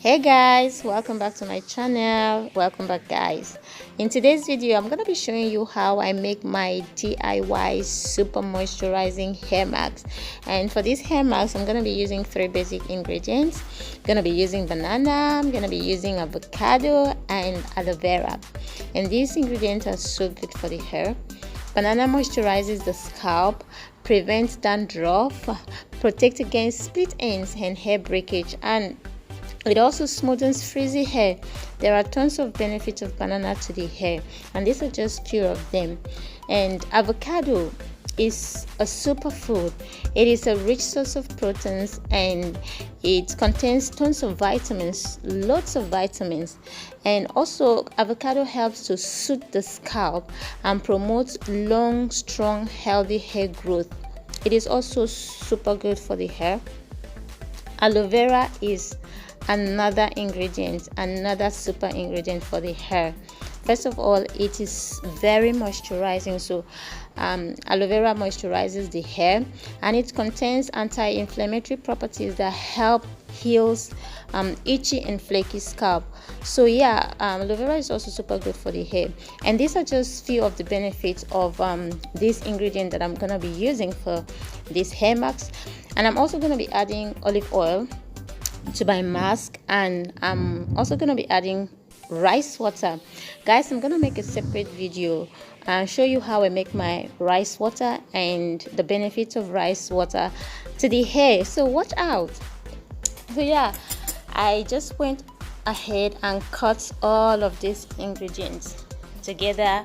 Hey guys, welcome back to my channel. Welcome back guys. In today's video I'm going to be showing you how I make my DIY super moisturizing hair mask. And for these hair masks I'm going to be using three basic ingredients. I'm going to be using banana, I'm going to be using avocado and aloe vera. And these ingredients are so good for the hair. Banana moisturizes the scalp, prevents dandruff, protects against split ends and hair breakage, and it also smoothens frizzy hair. There are tons of benefits of banana to the hair, and these are just few of them. And avocado is a superfood. It is a rich source of proteins and it contains tons of vitamins, lots of vitamins. And also avocado helps to soothe the scalp and promotes long, strong, healthy hair growth. It is also super good for the hair. Aloe vera is another ingredient, another super ingredient for the hair. First of all, it is very moisturizing. So aloe vera moisturizes the hair, and it contains anti-inflammatory properties that help heals itchy and flaky scalp. So yeah, aloe vera is also super good for the hair. And these are just few of the benefits of this ingredient that I'm gonna be using for this hair mask. And I'm also gonna be adding olive oil to my mask, and I'm also going to be adding rice water. Guys, I'm going to make a separate video and show you how I make my rice water and the benefits of rice water to the hair, so watch out. So yeah, I just went ahead and cut all of these ingredients together.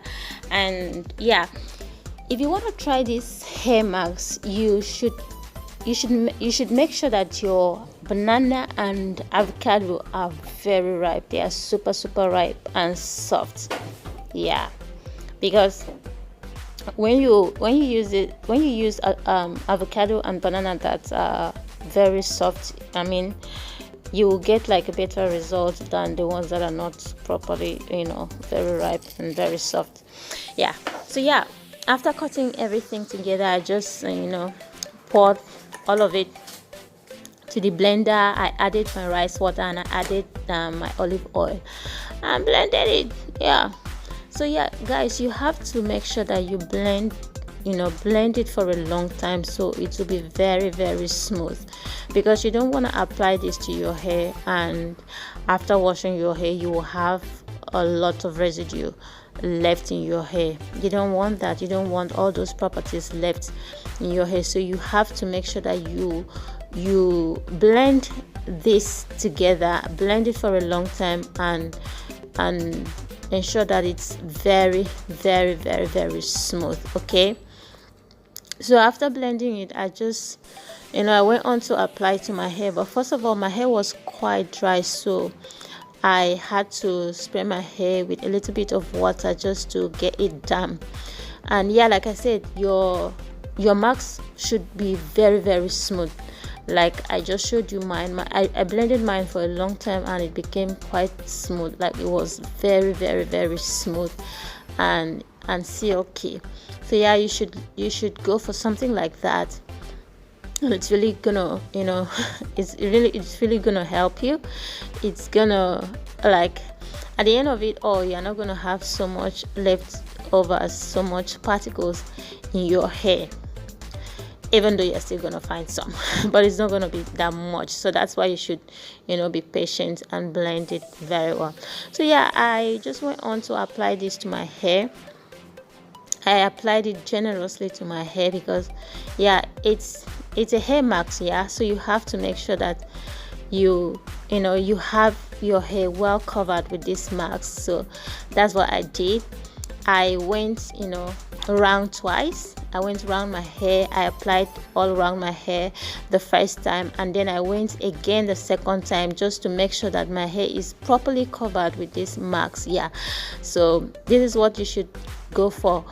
And yeah, if you want to try this hair mask, you should make sure that your banana and avocado are very ripe. They are super ripe and soft. Yeah, because when you use avocado and banana that are very soft, I mean, you will get like a better result than the ones that are not properly, very ripe and very soft. Yeah. So yeah, after cutting everything together, I just poured all of it to the blender. I added my rice water and I added my olive oil and blended it. Yeah. So yeah guys, you have to make sure that you blend it for a long time, so it will be very smooth, because you don't want to apply this to your hair and after washing your hair you will have a lot of residue left in your hair. You don't want that. You don't want all those properties left in your hair. So you have to make sure that you blend this together, blend it for a long time, and ensure that it's very smooth. Okay, so after blending it, I just I went on to apply to my hair. But first of all, my hair was quite dry, so I had to spray my hair with a little bit of water just to get it damp. And yeah, like I said, your mask should be very smooth. Like I just showed you mine. I blended mine for a long time and it became quite smooth. Like it was very smooth and silky. So yeah, you should go for something like that. And it's really gonna it's really gonna help you. It's gonna, like, at the end of it all, you're not gonna have so much left over, so much particles in your hair, even though you're still gonna find some but it's not gonna be that much. So that's why you should be patient and blend it very well. So yeah, I just went on to apply this to my hair. I applied it generously to my hair because yeah, it's a hair mask. Yeah, so you have to make sure that you have your hair well covered with this mask. So that's what I did. I went around twice. I went around my hair. I applied all around my hair the first time, and then I went again the second time just to make sure that my hair is properly covered with this mask. Yeah, so this is what you should go for.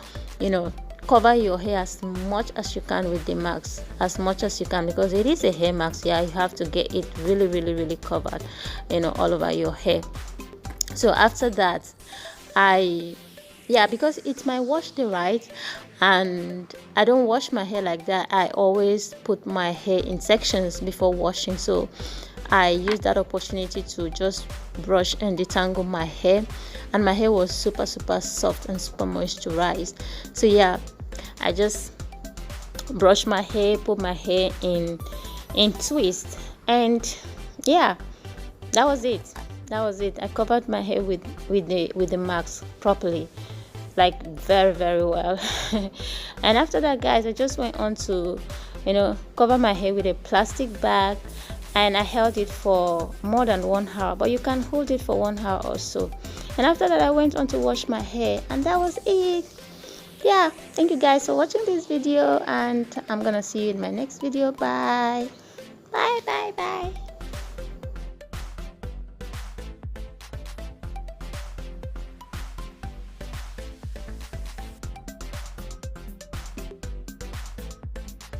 Cover your hair as much as you can with the mask, as much as you can, because it is a hair mask. Yeah, you have to get it really covered all over your hair. So after that, because it's my wash day, right? And I don't wash my hair like that. I always put my hair in sections before washing. So I used that opportunity to just brush and detangle my hair, and my hair was super soft and super moisturized. So yeah, I just brushed my hair, put my hair in twist, and yeah, that was it. I covered my hair with the mask properly, like very well. And after that, guys, I just went on to cover my hair with a plastic bag, and I held it for more than 1 hour, but you can hold it for 1 hour or so. And after that, I went on to wash my hair, and that was it. Yeah, thank you guys for watching this video, and I'm gonna see you in my next video. Bye.